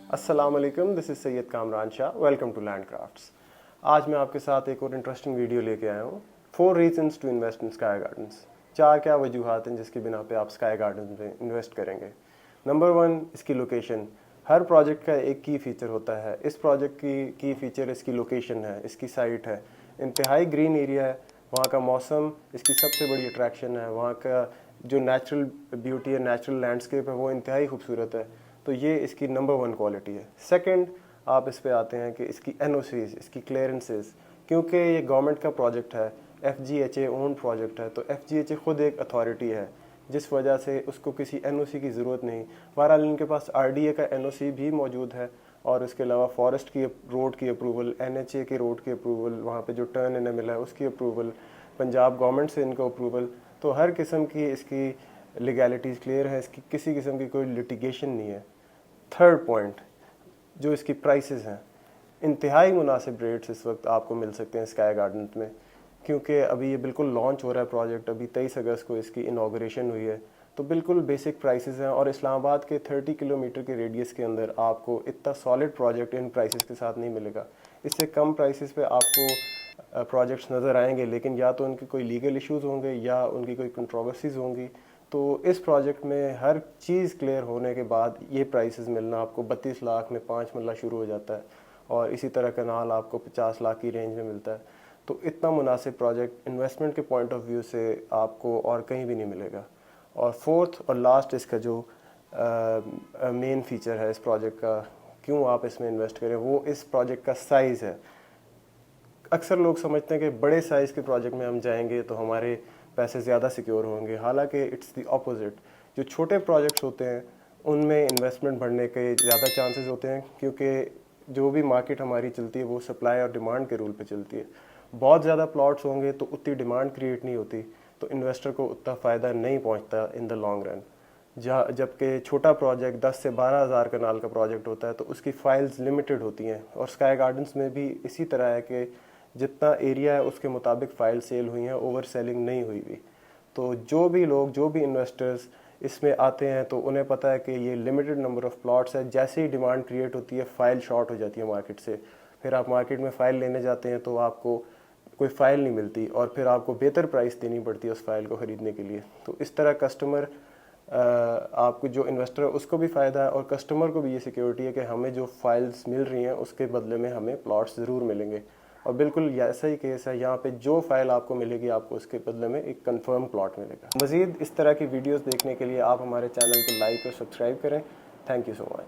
अस्सलाम वालेकुम, this is Syed Kamran Shah. Welcome to Land Crafts. आज मैं आपके साथ एक और इंटरेस्टिंग वीडियो लेके आया हूँ। 4 reasons to invest in Sky Gardens. 4 क्या वजूहात हैं जिसकी बिना पे आप स्काई गार्डन्स में इन्वेस्ट करेंगे। नंबर 1, इसकी लोकेशन। हर प्रोजेक्ट का एक की फ़ीचर होता है। इस प्रोजेक्ट की फ़ीचर इसकी लोकेशन है, इसकी साइट है। इंतहाई ग्रीन एरिया है, वहाँ का मौसम इसकी सबसे बड़ी अट्रैक्शन है। वहाँ का जो नेचुरल ब्यूटी है, नेचुरल लैंडस्केप है, वो इंतहाई खूबसूरत है। तो ये इसकी नंबर 1 क्वालिटी है। सेकंड, आप इस पे आते हैं कि इसकी एनओसीज, इसकी क्लियरेंसेस, क्योंकि ये गवर्नमेंट का प्रोजेक्ट है, एफजीएचए ओन प्रोजेक्ट है, तो एफजीएचए खुद एक अथॉरिटी है, जिस वजह से उसको किसी एनओसी की ज़रूरत नहीं। बहरहाल इनके पास आरडीए का एनओसी भी मौजूद है, और इसके अलावा फॉरेस्ट की रोड की अप्रूवल, एनएचए के रोड की अप्रूवल, वहाँ पे जो टर्न इन्हें मिला है उसकी अप्रूवल, पंजाब गवर्नमेंट से इनको अप्रूवल। तो हर किस्म की इसकी लीगैलिटीज़ क्लियर है, इसकी किसी किस्म की कोई लिटिगेशन नहीं है। थर्ड पॉइंट, जो इसकी प्राइसेस हैं, इंतहाई मुनासिब रेट्स इस वक्त आपको मिल सकते हैं स्काई गार्डन में, क्योंकि अभी ये बिल्कुल लॉन्च हो रहा है प्रोजेक्ट। अभी 23 अगस्त को इसकी इनाग्रेशन हुई है, तो बिल्कुल बेसिक प्राइसेस हैं। और इस्लामाबाद के 30 किलोमीटर के रेडियस के अंदर आपको इतना सॉलिड प्रोजेक्ट इन प्राइसेस के साथ नहीं मिलेगा। इससे कम प्राइसेस पे आपको प्रोजेक्ट्स नज़र आएंगे, लेकिन या तो उनके कोई लीगल इश्यूज़ होंगे या उनकी कोई कंट्रोवर्सीज़ होंगी। तो इस प्रोजेक्ट में हर चीज़ क्लियर होने के बाद ये प्राइसेस मिलना आपको 32 लाख में 5 मरला शुरू हो जाता है, और इसी तरह कनाल आपको 50 लाख की रेंज में मिलता है। तो इतना मुनासिब प्रोजेक्ट इन्वेस्टमेंट के पॉइंट ऑफ व्यू से आपको और कहीं भी नहीं मिलेगा। और फोर्थ और लास्ट, इसका जो मेन फीचर है इस प्रोजेक्ट का, क्यों आप इसमें इन्वेस्ट करें, वो इस प्रोजेक्ट का साइज़ है। अक्सर लोग समझते हैं कि बड़े साइज़ के प्रोजेक्ट में हम जाएंगे तो हमारे पैसे ज़्यादा सिक्योर होंगे, हालांकि इट्स द ऑपोजिट। जो छोटे प्रोजेक्ट्स होते हैं उनमें इन्वेस्टमेंट बढ़ने के ज़्यादा चांसेस होते हैं, क्योंकि जो भी मार्केट हमारी चलती है वो सप्लाई और डिमांड के रूल पे चलती है। बहुत ज़्यादा प्लॉट्स होंगे तो उतनी डिमांड क्रिएट नहीं होती, तो इन्वेस्टर को उतना फ़ायदा नहीं पहुँचता इन द लॉन्ग रन। जबकि छोटा प्रोजेक्ट 10 से 12 हज़ार कनाल का प्रोजेक्ट होता है तो उसकी फाइल्स लिमिटेड होती हैं। और स्काई गार्डन्स में भी इसी तरह है कि जितना एरिया है उसके मुताबिक फ़ाइल सेल हुई हैं, ओवर सेलिंग नहीं हुई हुई। तो जो भी लोग, जो भी इन्वेस्टर्स इसमें आते हैं तो उन्हें पता है कि ये लिमिटेड नंबर ऑफ़ प्लॉट्स है। जैसे ही डिमांड क्रिएट होती है फ़ाइल शॉर्ट हो जाती है मार्केट से। फिर आप मार्केट में फ़ाइल लेने जाते हैं तो आपको कोई फ़ाइल नहीं मिलती, और फिर आपको बेहतर प्राइस देनी पड़ती है उस फाइल को ख़रीदने के लिए। तो इस तरह कस्टमर, आपको जो इन्वेस्टर है उसको भी फ़ायदा है, और कस्टमर को भी ये सिक्योरिटी है कि हमें जो फाइल्स मिल रही हैं उसके बदले में हमें प्लॉट्स ज़रूर मिलेंगे। और बिल्कुल ऐसा ही केस है, यहाँ पे जो फाइल आपको मिलेगी आपको उसके बदले में एक कंफर्म प्लॉट मिलेगा। मज़ीद इस तरह की वीडियोस देखने के लिए आप हमारे चैनल को लाइक और सब्सक्राइब करें। Thank you so much.